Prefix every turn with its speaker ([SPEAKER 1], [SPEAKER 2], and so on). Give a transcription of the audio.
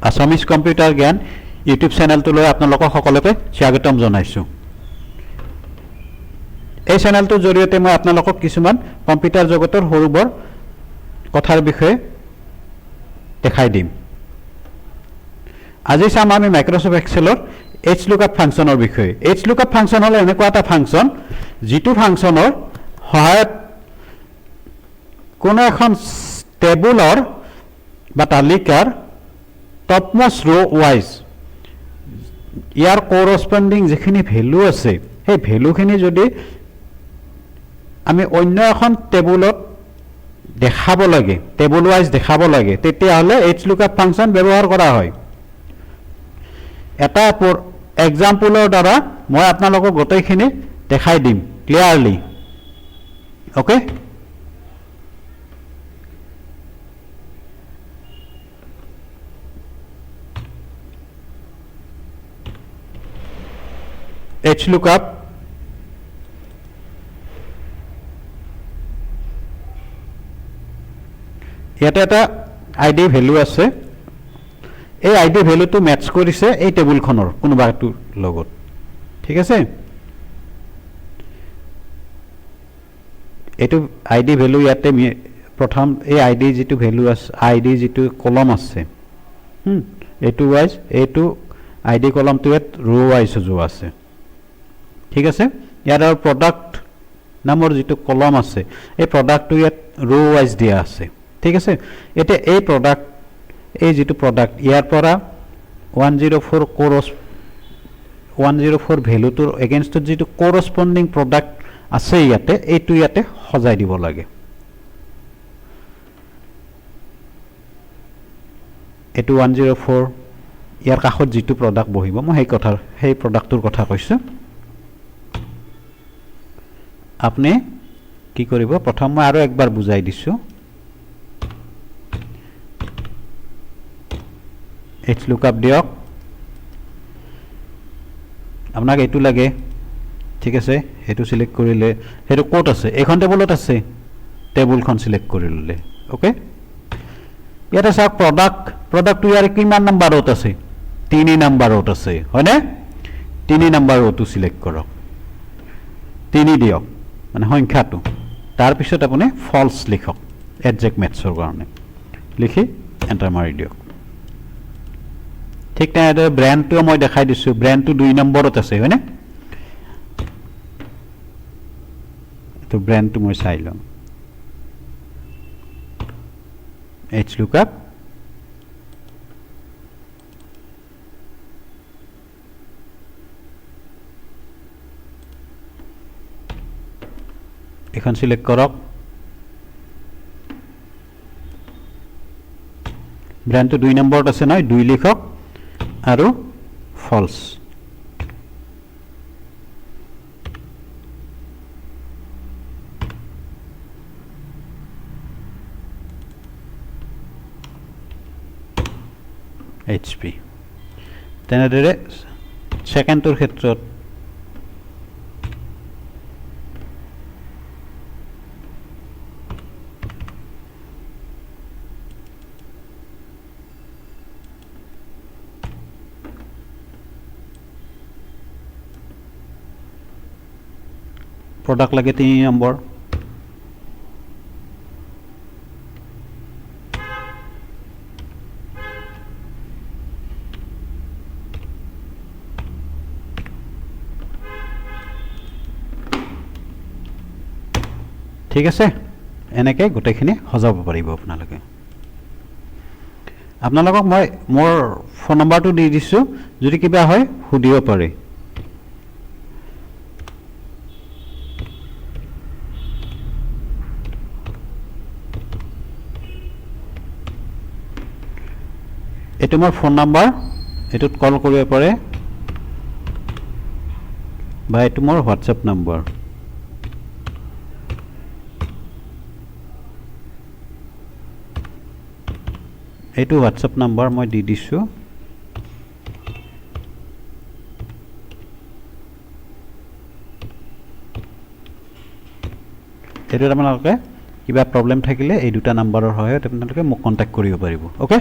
[SPEAKER 1] Assamese computer জ্ঞান YouTube চেনেলটোলৈ আপোনালোকক সকলোকে স্বাগতম জনাইছোঁ। এই চেনেলটোৰ জৰিয়তে মই আপোনালোকক কিছুমান কম্পিউটাৰ জগতৰ সৰু বৰ কথাৰ বিষয়ে দেখাই দিম। আজি চাম আমি মাইক্ৰ'ছফ্ট এক্সেলৰ HLOOKUP ফাংচনৰ বিষয়ে। HLOOKUP ফাংচন হ'ল এনেকুৱা এটা ফাংচন যিটো ফাংচনৰ সহায়ত কোনো এখন টেবুলৰ বা তালিকাৰ টপমষ্ট ৰ' ৱাইজ ইয়াৰ কৰস্পণ্ডিং যিখিনি ভেলু আছে সেই ভেলুখিনি যদি আমি অন্য এখন টেবুলত দেখাব লাগে, টেবুল ৱাইজ দেখাব লাগে, তেতিয়াহ'লে HLOOKUP ফাংচন ব্যৱহাৰ কৰা হয়। এটা এক্সাম্পলৰ দ্বাৰা মই আপোনালোকক গোটেইখিনি দেখাই দিম ক্লিয়াৰলি। অ'কে, HLOOKUP ইয়াতে এটা আইডি ভেলু আছে। এই আইডি ভেলুটো মেটচ কৰিছে এই টেবুলখনৰ কোনোবাটোৰ লগত, ঠিক আছে। এইটো আইডি ভেলু ইয়াতে প্ৰথম এই আইডি যিটো ভেলু আছে, আইডি যিটো কলম আছে এইটো ৱাইজ, এইটো আইডি কলমটো ইয়াত ৰ' ৱাইজ যোৱা আছে, ঠিক আছে। ইয়াত আৰু প্ৰডাক্ট নামৰ যিটো কলম আছে এই প্ৰডাক্টটো ইয়াত ৰ' ৱাইজ দিয়া আছে, ঠিক আছে। এতিয়া এই প্ৰডাক্ট, এই যিটো প্ৰডাক্ট ইয়াৰ পৰা 104 ভেলুটোৰ এগেইনষ্টত যিটো কৰস্পণ্ডিং প্ৰডাক্ট আছে ইয়াতে, এইটো ইয়াতে সজাই দিব লাগে। এইটো 104 ইয়াৰ কাষত যিটো প্ৰডাক্ট বহিব, মই সেই প্ৰডাক্টটোৰ কথা কৈছোঁ। আপুনি কি কৰিব, প্ৰথম মই আৰু একবাৰ বুজাই দিছোঁ। HLOOKUP দিয়ক, আপোনাক এইটো লাগে, ঠিক আছে। সেইটো চিলেক্ট কৰিলে, সেইটো ক'ত আছে, এইখন টেবুলত আছে, টেবুলখন চিলেক্ট কৰি ল'লে। অ'কে, ইয়াতে চাওক প্ৰডাক্টটো ইয়াৰ কিমান নাম্বাৰত আছে, 3 নাম্বাৰত আছে, হয়নে। 3 নাম্বাৰ ৰ'টো চিলেক্ট কৰক, 3 দিয়ক মানে সংখ্যাটো। তাৰপিছত আপুনি ফল্ছ লিখক এডজেক্ট মেথছৰ কাৰণে, লিখি এণ্টাৰ মাৰি দিয়ক। ঠিক তেনেদৰে ব্ৰেণ্ডটো মই দেখাই দিছোঁ, ব্ৰেণ্ডটো 2 নম্বৰত আছে, হয়নে। এইটো ব্ৰেণ্ডটো মই চাই লওঁ। HLOOKUP এখন চিলেক্ট কৰক, ব্ৰেণ্ডটো 2 নম্বৰত আছে নহয়, 2 লিখক আৰু ফল্ছ। HP তেনেদৰে ছেকেণ্ডটোৰ ক্ষেত্ৰত প্ৰডাক্ট লাগে 3 নম্বৰ, ঠিক আছে। এনেকৈ গোটেইখিনি সজাব পাৰিব আপোনালোকে। আপোনালোকক মই মোৰ ফোন নম্বৰটো দি দিছোঁ, যদি কিবা হয় সুধিব পাৰে। এইটো মোৰ ফোন নম্বৰ, এইটোত কল কৰিব পাৰে, বা এইটো মোৰ হোৱাটছএপ নম্বৰ। এইটো হোৱাটছএপ নম্বৰ মই দি দিছোঁ। এইটোত আপোনালোকে কিবা প্ৰব্লেম থাকিলে এই দুটা নাম্বাৰৰ সহায়ত আপোনালোকে মোক কণ্টেক্ট কৰিব পাৰিব। অ'কে।